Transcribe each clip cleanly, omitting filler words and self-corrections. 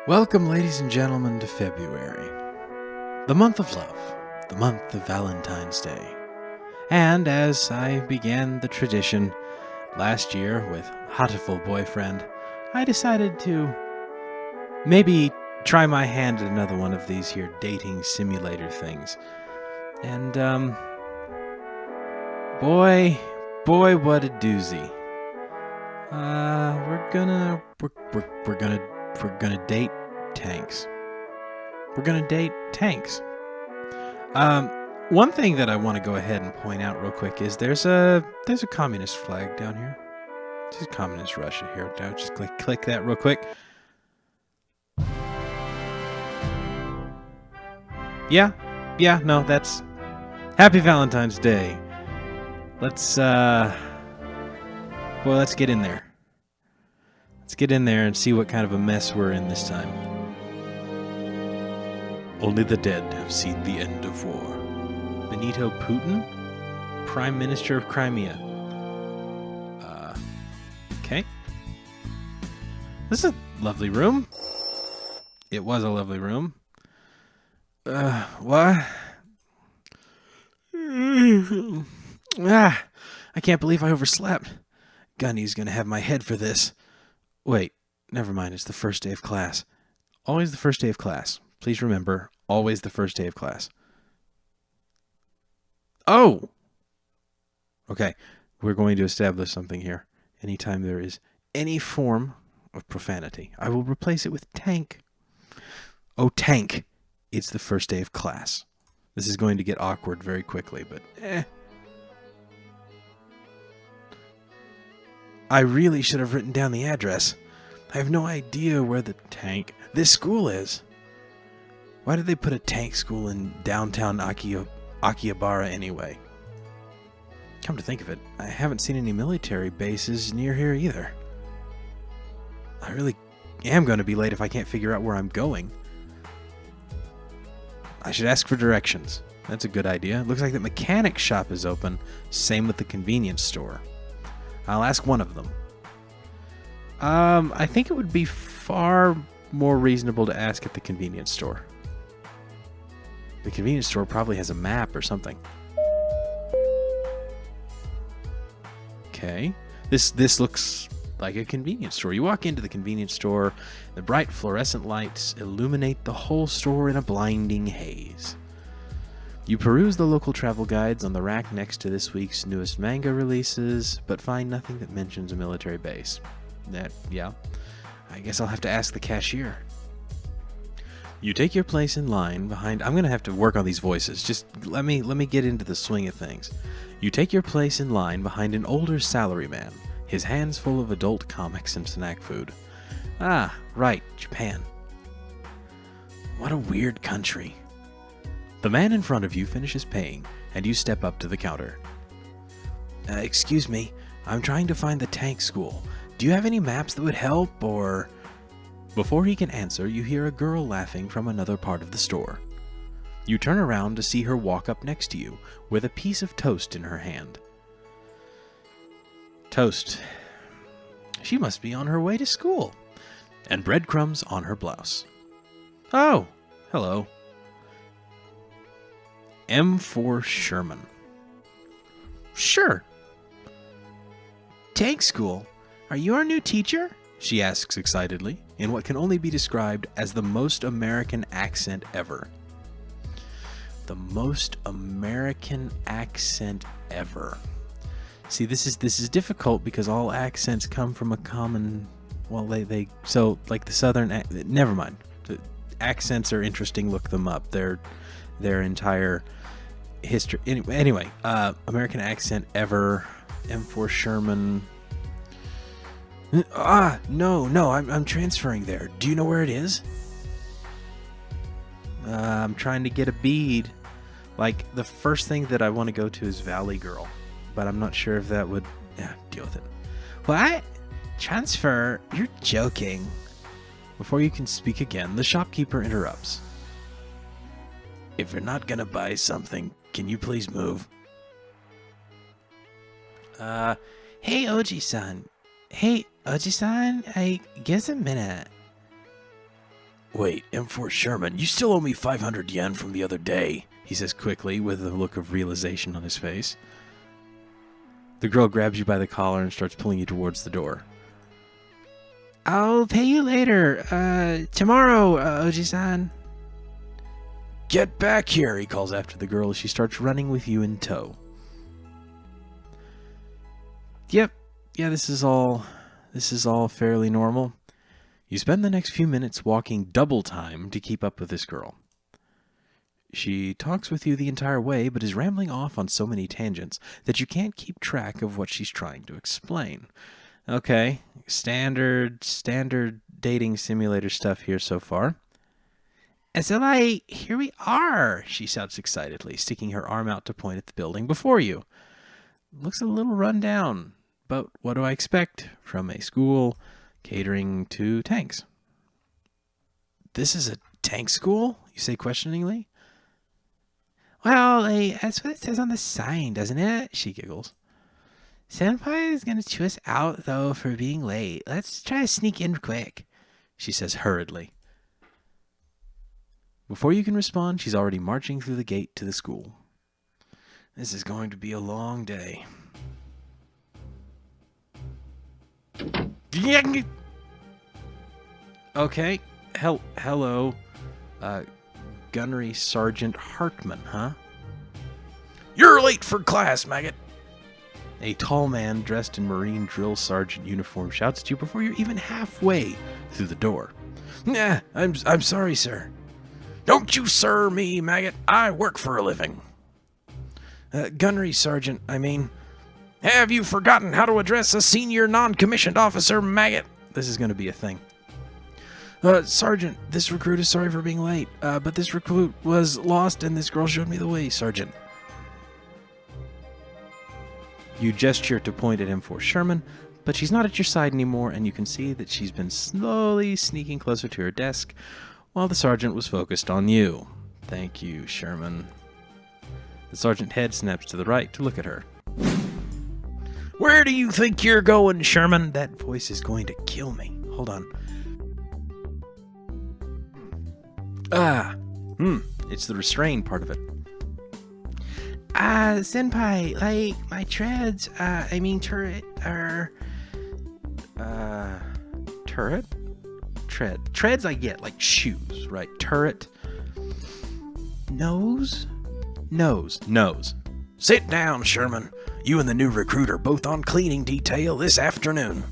Welcome, ladies and gentlemen, to February, the month of love, the month of Valentine's Day. And as I began the tradition last year with Hotiful Boyfriend, I decided to maybe try my hand at another one of these here dating simulator things. And, boy, what a doozy. We're gonna date tanks. We're gonna date tanks. One thing that I want to go ahead and point out real quick is there's a communist flag down here. This is communist Russia here. Now just click that real quick. Yeah, no, that's Happy Valentine's Day. Let's get in there. Let's get in there and see what kind of a mess we're in this time. Only the dead have seen the end of war. Benito Putin, Prime Minister of Crimea. Okay. This is a lovely room. It was a lovely room. What? I can't believe I overslept. Gunny's gonna have my head for this. Wait, never mind, it's the first day of class. Always the first day of class. Please remember, always the first day of class. Oh! Okay, we're going to establish something here. Anytime there is any form of profanity, I will replace it with tank. Oh, tank! It's the first day of class. This is going to get awkward very quickly, but I really should have written down the address. I have no idea where this school is. Why did they put a tank school in downtown Akihabara anyway? Come to think of it, I haven't seen any military bases near here either. I really am going to be late if I can't figure out where I'm going. I should ask for directions. That's a good idea. It looks like the mechanic shop is open. Same with the convenience store. I'll ask one of them. I think it would be far more reasonable to ask at the convenience store. The convenience store probably has a map or something. Okay. This looks like a convenience store. You walk into the convenience store, the bright fluorescent lights illuminate the whole store in a blinding haze. You peruse the local travel guides on the rack next to this week's newest manga releases, but find nothing that mentions a military base. Yeah, I guess I'll have to ask the cashier. You take your place in line behind... I'm going to have to work on these voices. Just let me get into the swing of things. You take your place in line behind an older salaryman, his hands full of adult comics and snack food. Ah, right, Japan. What a weird country. The man in front of you finishes paying, and you step up to the counter. Excuse me, I'm trying to find the tank school. Do you have any maps that would help, or... Before he can answer, you hear a girl laughing from another part of the store. You turn around to see her walk up next to you, with a piece of toast in her hand. Toast. She must be on her way to school. And breadcrumbs on her blouse. Oh, hello. M4 Sherman. Sure. Tank school? Are you our new teacher? She asks excitedly, in what can only be described as the most American accent ever. The most American accent ever. See, this is difficult because all accents come from a common... Well, so, like the southern... Never mind. The accents are interesting. Look them up. Their entire history... Anyway, American accent ever. M4 Sherman... No, I'm transferring there. Do you know where it is? I'm trying to get a bead. Like, the first thing that I want to go to is Valley Girl. But I'm not sure if that would... Yeah, deal with it. What? Transfer? You're joking. Before you can speak again, the shopkeeper interrupts. If you're not gonna buy something, can you please move? Hey, Oji-san. I guess a minute. Wait, M4 Sherman, you still owe me 500 yen from the other day, he says quickly with a look of realization on his face. The girl grabs you by the collar and starts pulling you towards the door. I'll pay you later. Tomorrow, Oji-san. Get back here, he calls after the girl as she starts running with you in tow. Yep. Yeah, this is all fairly normal. You spend the next few minutes walking double time to keep up with this girl. She talks with you the entire way, but is rambling off on so many tangents that you can't keep track of what she's trying to explain. Okay, standard dating simulator stuff here so far. So, here we are, she shouts excitedly, sticking her arm out to point at the building before you. Looks a little run down, but what do I expect from a school catering to tanks? This is a tank school? You say questioningly. Well, that's what it says on the sign, doesn't it? She giggles. Senpai is going to chew us out, though, for being late. Let's try to sneak in quick, she says hurriedly. Before you can respond, she's already marching through the gate to the school. This is going to be a long day. Okay. Hello. Gunnery Sergeant Hartman, huh? You're late for class, maggot. A tall man dressed in Marine drill sergeant uniform shouts at you before you're even halfway through the door. Nah, I'm sorry, sir. Don't you sir me, maggot. I work for a living. Gunnery Sergeant, I mean. Have you forgotten how to address a senior non-commissioned officer, maggot? This is going to be a thing. Sergeant, this recruit is sorry for being late, but this recruit was lost and this girl showed me the way, Sergeant. You gesture to point at M4 Sherman, but she's not at your side anymore, and you can see that she's been slowly sneaking closer to her desk while the sergeant was focused on you. Thank you, Sherman. The sergeant head snaps to the right to look at her. Where do you think you're going, Sherman? That voice is going to kill me. Hold on. It's the restrain part of it. Senpai, my treads, turret, turret? Treads I get, like shoes, right? Turret. Nose. Sit down, Sherman. You and the new recruit are both on cleaning detail this afternoon.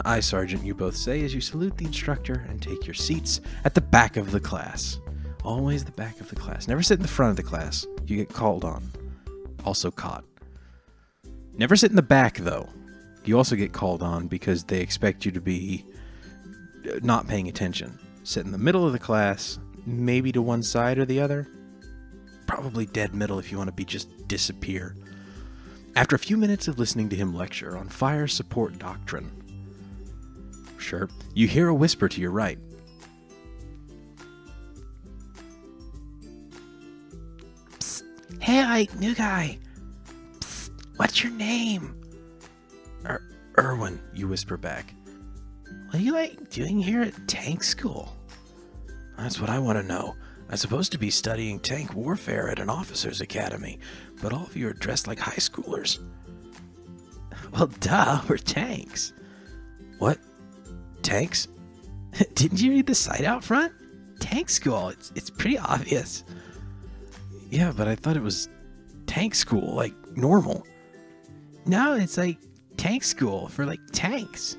Aye, Sergeant, you both say as you salute the instructor and take your seats at the back of the class. Always the back of the class. Never sit in the front of the class. You get called on. Also caught. Never sit in the back, though. You also get called on because they expect you to be not paying attention. Sit in the middle of the class, maybe to one side or the other. Probably dead middle if you want to be just disappear. After a few minutes of listening to him lecture on fire support doctrine, sure, you hear a whisper to your right. Psst. Hey, new guy. Psst. What's your name? Erwin, you whisper back. What are you doing here at tank school? That's what I want to know. I'm supposed to be studying tank warfare at an officer's academy, but all of you are dressed like high schoolers. Well, duh, we're tanks. What? Tanks? Didn't you read the site out front? Tank school. It's pretty obvious. Yeah, but I thought it was tank school, like normal. No, it's like tank school for like tanks.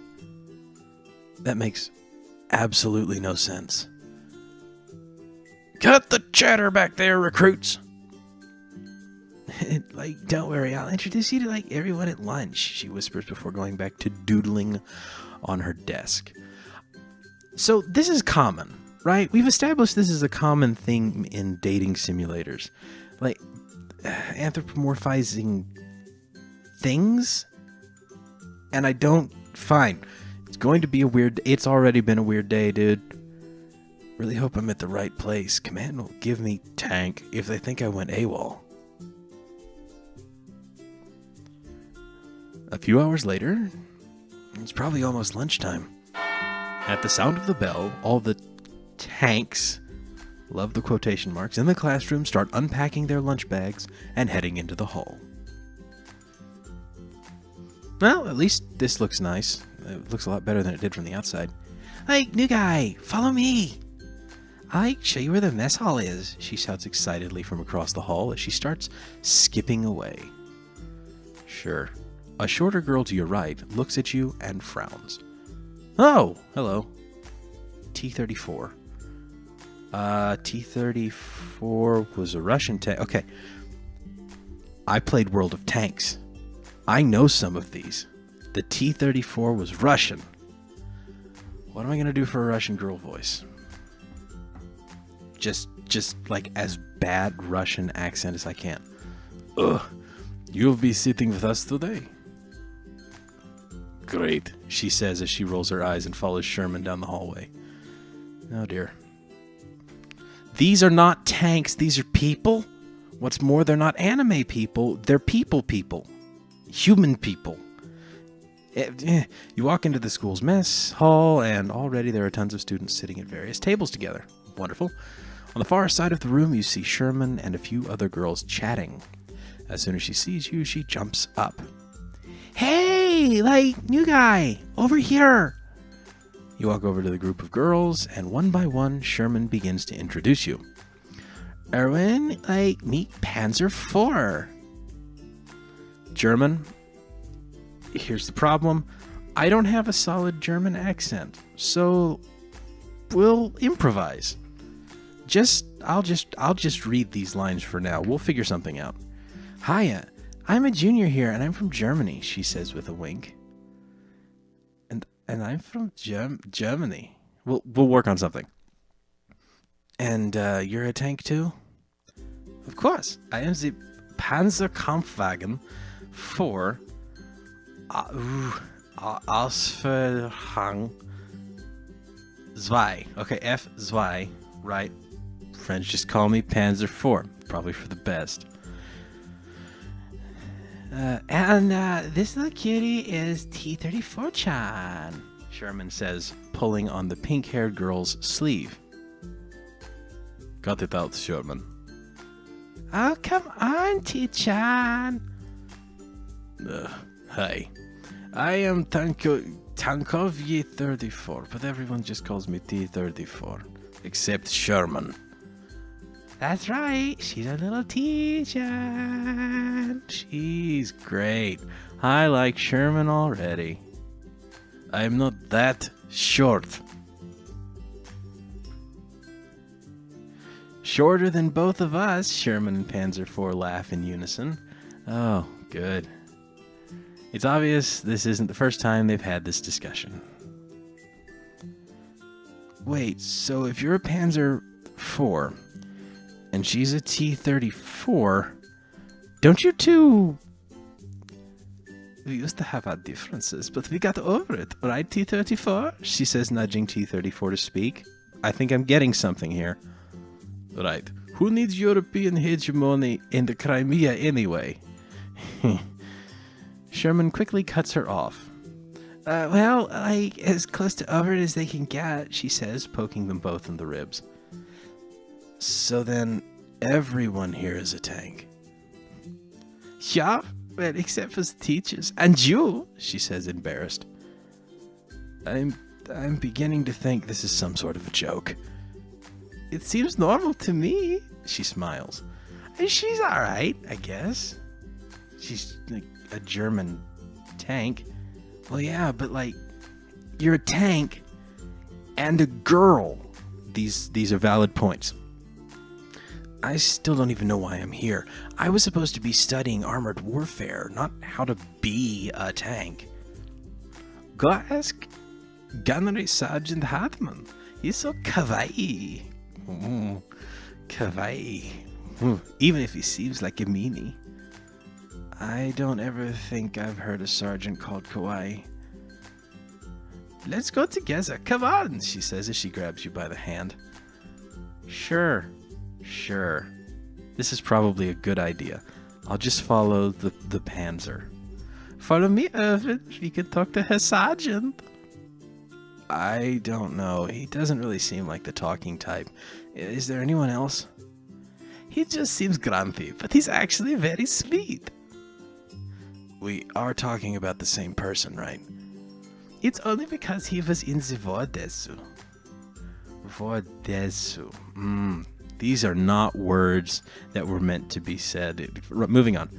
That makes absolutely no sense. Cut the chatter back there, recruits. Don't worry, I'll introduce you to everyone at lunch, she whispers before going back to doodling on her desk. So this is common, right? We've established this is a common thing in dating simulators. Anthropomorphizing things. And fine. It's going to be a weird, it's already been a weird day, dude. Really hope I'm at the right place. Command will give me tank if they think I went AWOL. A few hours later, it's probably almost lunchtime. At the sound of the bell, all the tanks, love the quotation marks, in the classroom start unpacking their lunch bags and heading into the hall. Well, at least this looks nice. It looks a lot better than it did from the outside. Hey, new guy, follow me. I'll show you where the mess hall is, she shouts excitedly from across the hall as she starts skipping away. Sure. A shorter girl to your right looks at you and frowns. Oh, hello. T-34. T-34 was a Russian tank. Okay. I played World of Tanks. I know some of these. The T-34 was Russian. What am I going to do for a Russian girl voice? Just like as bad Russian accent as I can. Ugh. You'll be sitting with us today. Great, she says as she rolls her eyes and follows Sherman down the hallway. Oh dear. These are not tanks, these are people. What's more, they're not anime people, they're people. Human people. You walk into the school's mess hall, and already there are tons of students sitting at various tables together. Wonderful. On the far side of the room, you see Sherman and a few other girls chatting. As soon as she sees you, she jumps up. Hey, new guy, over here. You walk over to the group of girls, and one by one, Sherman begins to introduce you. Erwin, meet Panzer IV. German. Here's the problem. I don't have a solid German accent, so we'll improvise. I'll just read these lines for now. We'll figure something out. Hiya, I'm a junior here, and I'm from Germany, she says with a wink. And I'm from Germany. We'll work on something. And you're a tank too? Of course. I am the Panzerkampfwagen for Ausführung 2. Okay, F2, right? Friends just call me Panzer IV, probably for the best. And this little cutie is T-34-chan, Sherman says, pulling on the pink-haired girl's sleeve. Got it out, Sherman. Oh, come on, T-chan. Hi. I am Tankovy 34, but everyone just calls me T-34, except Sherman. That's right, she's a little T-chan. She's great. I like Sherman already. I'm not that short. Shorter than both of us, Sherman and Panzer IV laugh in unison. Oh, good. It's obvious this isn't the first time they've had this discussion. Wait, so if you're a Panzer IV and she's a T-34, don't you two... We used to have our differences, but we got over it, right, T-34? She says, nudging T-34 to speak. I think I'm getting something here. Right. Who needs European hegemony in the Crimea anyway? Sherman quickly cuts her off. Well, as close to over it as they can get, she says, poking them both in the ribs. So then, everyone here is a tank. Yeah, well, except for the teachers. And you, she says, embarrassed. I'm beginning to think this is some sort of a joke. It seems normal to me, she smiles. And she's alright, I guess. She's like a German tank. Well, yeah, but you're a tank and a girl. These are valid points. I still don't even know why I'm here. I was supposed to be studying armored warfare, not how to be a tank. Go ask Gunnery Sergeant Hartman. He's so kawaii. Kawaii. Even if he seems like a meanie. I don't ever think I've heard a sergeant called kawaii. Let's go together. Come on, she says as she grabs you by the hand. Sure. This is probably a good idea. I'll just follow the Panzer. Follow me, Irvin. We can talk to her sergeant. I don't know. He doesn't really seem like the talking type. Is there anyone else? He just seems grumpy, but he's actually very sweet. We are talking about the same person, right? It's only because he was in the Vordesu. Vordesu. These are not words that were meant to be said. Moving on.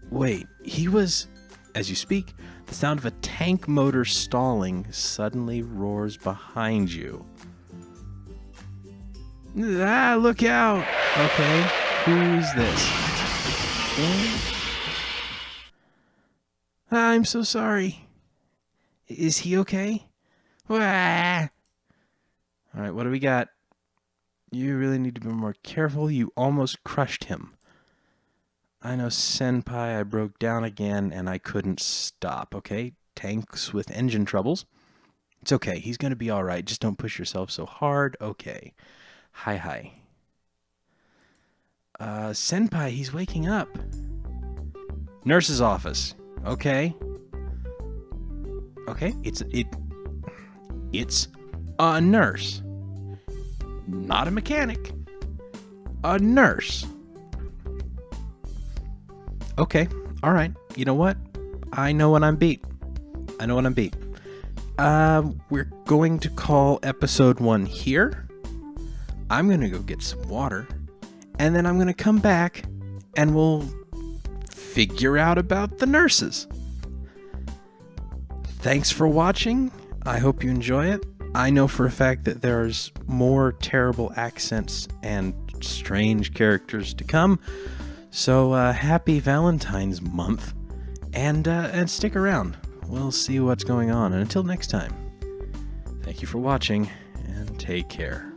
Wait, he was... As you speak, the sound of a tank motor stalling suddenly roars behind you. Ah, look out! Okay, who's this? I'm so sorry. Is he okay? Alright, what do we got? You really need to be more careful. You almost crushed him. I know, Senpai, I broke down again and I couldn't stop, okay? Tanks with engine troubles. It's okay, he's gonna be alright. Just don't push yourself so hard. Okay. Hi. Senpai, he's waking up. Nurse's office. Okay. Okay, it's a nurse. Not a mechanic. A nurse. Okay, alright. You know what? I know when I'm beat. We're going to call episode 1 here. I'm going to go get some water. And then I'm going to come back and we'll figure out about the nurses. Thanks for watching. I hope you enjoy it. I know for a fact that there's more terrible accents and strange characters to come. So happy Valentine's month, and stick around. We'll see what's going on. And until next time, thank you for watching, and take care.